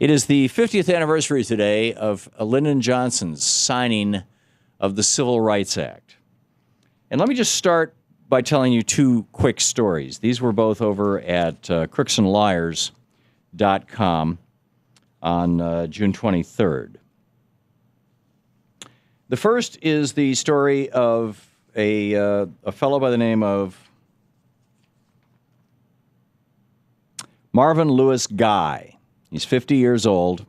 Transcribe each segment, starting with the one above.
It is the 50th anniversary today of Lyndon Johnson's signing of the Civil Rights Act. And let me just start by telling you two quick stories. These were both over at crooksandliars.com on June 23rd. The first is the story of a fellow by the name of Marvin Lewis Guy. He's 50 years old,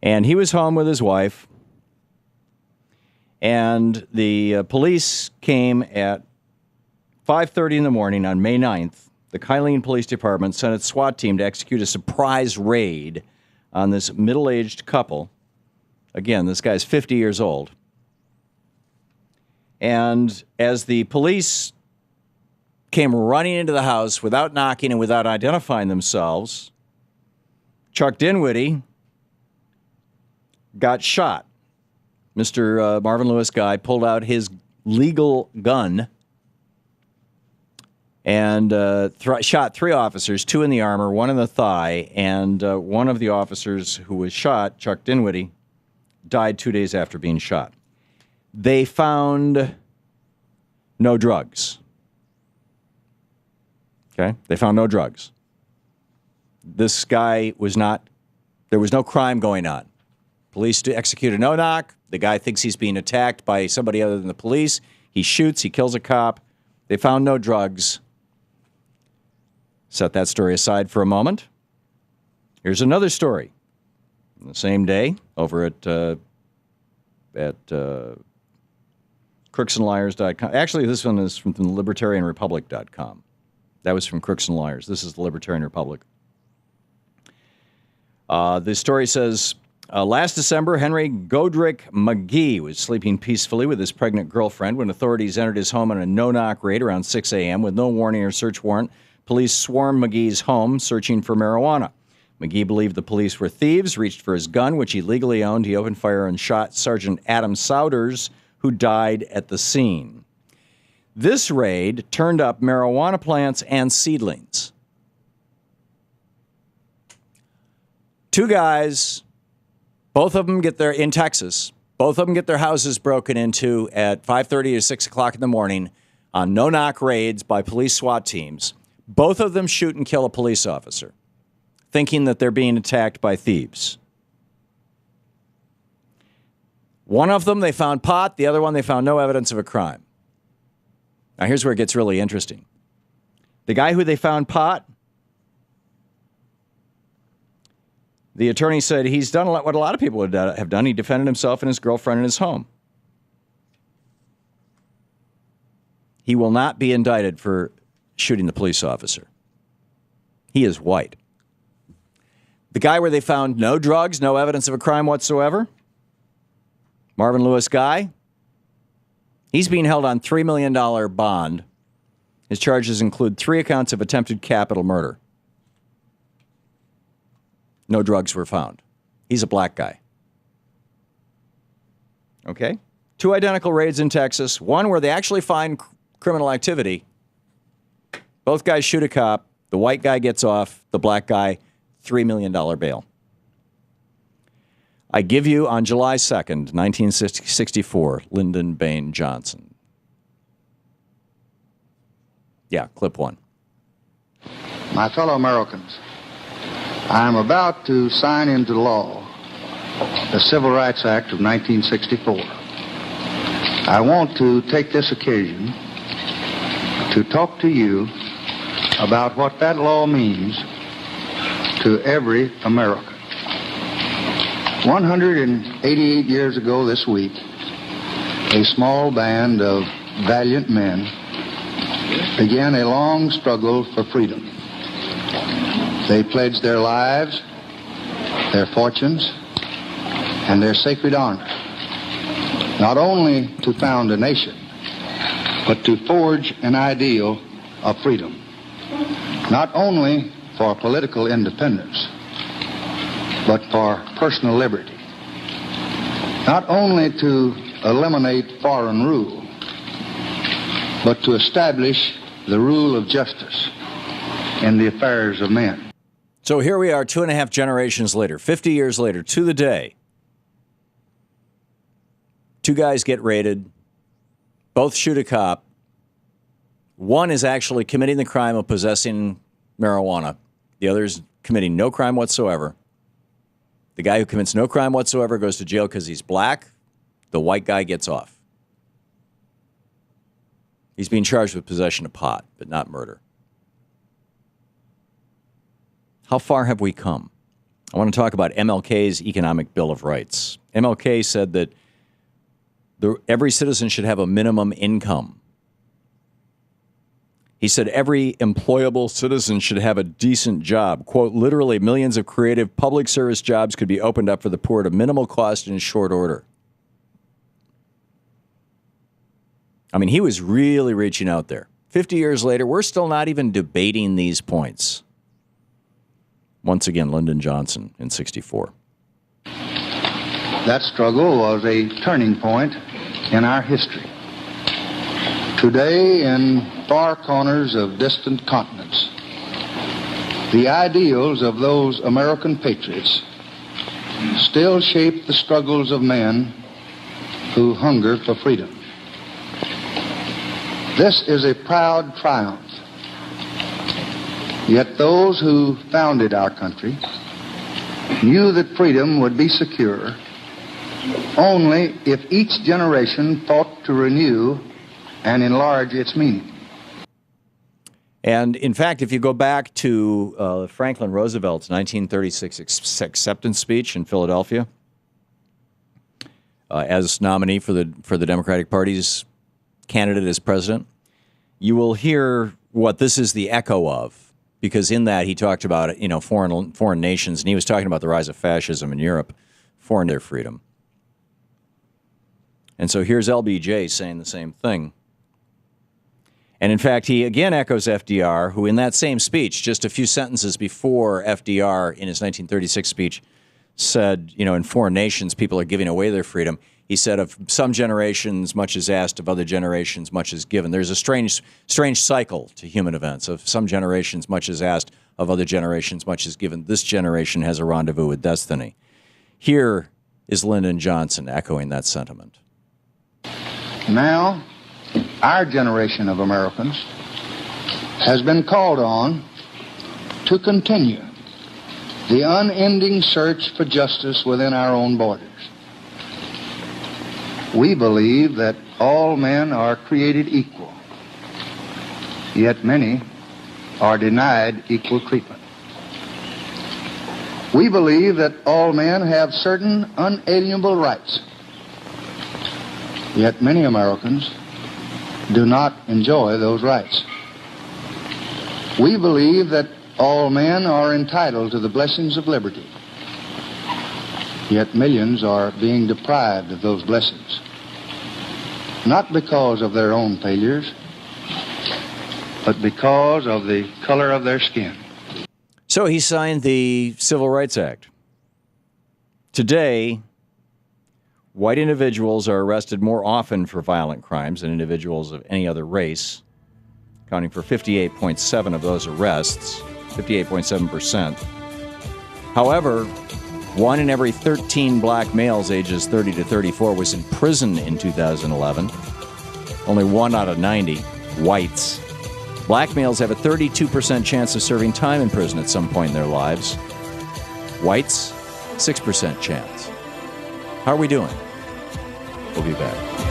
and he was home with his wife, and the police came at 5:30 in the morning on May 9th. The Kylene Police Department sent its SWAT team to execute a surprise raid on this middle-aged couple. Again, this guy's 50 years old. And as the police came running into the house without knocking and without identifying themselves, Chuck Dinwiddie got shot. Mr. Marvin Lewis Guy pulled out his legal gun and shot three officers, two in the arm, one in the thigh, and one of the officers who was shot, Chuck Dinwiddie, died 2 days after being shot. They found no drugs. Okay? They found no drugs. This guy was not, there was no crime going on. Police execute a no-knock. The guy thinks he's being attacked by somebody other than the police. He shoots, he kills a cop. They found no drugs. Set that story aside for a moment. Here's another story. On the same day, over at crooksandliars.com. Actually, this one is from the libertarianrepublic.com. That was from Crooks and Liars. This is the Libertarian Republic. The story says, last December, Henry Godric McGee was sleeping peacefully with his pregnant girlfriend when authorities entered his home on a no-knock raid around 6 a.m. With no warning or search warrant, police swarmed McGee's home searching for marijuana. McGee believed the police were thieves, reached for his gun, which he legally owned. He opened fire and shot Sergeant Adam Souders, who died at the scene. This raid turned up marijuana plants and seedlings. Two guys, both of them in Texas, both of them get their houses broken into at 5:30 or 6 o'clock in the morning on no-knock raids by police SWAT teams. Both of them shoot and kill a police officer, thinking that they're being attacked by thieves. One of them, they found pot. The other one, they found no evidence of a crime. Now, here's where it gets really interesting. The guy who they found pot, the attorney said he's done what a lot of people would have done. He defended himself and his girlfriend in his home. He will not be indicted for shooting the police officer. He is white. The guy where they found no drugs, no evidence of a crime whatsoever, Marvin Lewis Guy, he's being held on $3 million bond. His charges include 3 accounts of attempted capital murder. No drugs were found. He's a black guy. Okay? 2 identical raids in Texas. One where they actually find criminal activity. Both guys shoot a cop. The white guy gets off. The black guy, $3 million bail. I give you, on July 2nd, 1964, Lyndon Baines Johnson. Yeah, clip 1. My fellow Americans, I am about to sign into law the Civil Rights Act of 1964. I want to take this occasion to talk to you about what that law means to every American. 188 years ago this week, a small band of valiant men began a long struggle for freedom. They pledged their lives, their fortunes, and their sacred honor, not only to found a nation, but to forge an ideal of freedom, not only for political independence, but for personal liberty, not only to eliminate foreign rule, but to establish the rule of justice in the affairs of men. So here we are 2.5 generations later, 50 years later, to the day. Two guys get raided. Both shoot a cop. One is actually committing the crime of possessing marijuana. The other is committing no crime whatsoever. The guy who commits no crime whatsoever goes to jail because he's black. The white guy gets off. He's being charged with possession of pot, but not murder. How far have we come? I want to talk about MLK's Economic Bill of Rights. MLK said that every citizen should have a minimum income. He said every employable citizen should have a decent job. Quote, literally millions of creative public service jobs could be opened up for the poor at a minimal cost in short order. I mean, he was really reaching out there. 50 years later, we're still not even debating these points. Once again, Lyndon Johnson in 1964. That struggle was a turning point in our history. Today, in far corners of distant continents, the ideals of those American patriots still shape the struggles of men who hunger for freedom. This is a proud triumph. Yet those who founded our country knew that freedom would be secure only if each generation fought to renew and enlarge its meaning. And in fact, if you go back to Franklin Roosevelt's 1936 acceptance speech in Philadelphia, as nominee for the Democratic Party's candidate as president, you will hear what this is the echo of, because in that he talked about foreign nations, and he was talking about the rise of fascism in Europe, foreign their freedom. And so here's LBJ saying the same thing. And in fact, he again echoes FDR, who in that same speech, just a few sentences before FDR in his 1936 speech, said, in foreign nations, people are giving away their freedom. He said, of some generations, much is asked; of other generations, much is given. There's a strange cycle to human events. Of some generations, much is asked; of other generations, much is given. This generation has a rendezvous with destiny. Here is Lyndon Johnson echoing that sentiment. Now, our generation of Americans has been called on to continue the unending search for justice within our own borders. We believe that all men are created equal, yet many are denied equal treatment. We believe that all men have certain unalienable rights, yet many Americans do not enjoy those rights. We believe that all men are entitled to the blessings of liberty, yet millions are being deprived of those blessings, not because of their own failures, but because of the color of their skin. So he signed the Civil Rights Act. Today, white individuals are arrested more often for violent crimes than individuals of any other race, accounting for 58.7% of those arrests, 58.7%. However, 1 in every 13 black males ages 30 to 34 was in prison in 2011. Only 1 out of 90 whites. Black males have a 32% chance of serving time in prison at some point in their lives. Whites, 6% chance. How are we doing? We'll be back.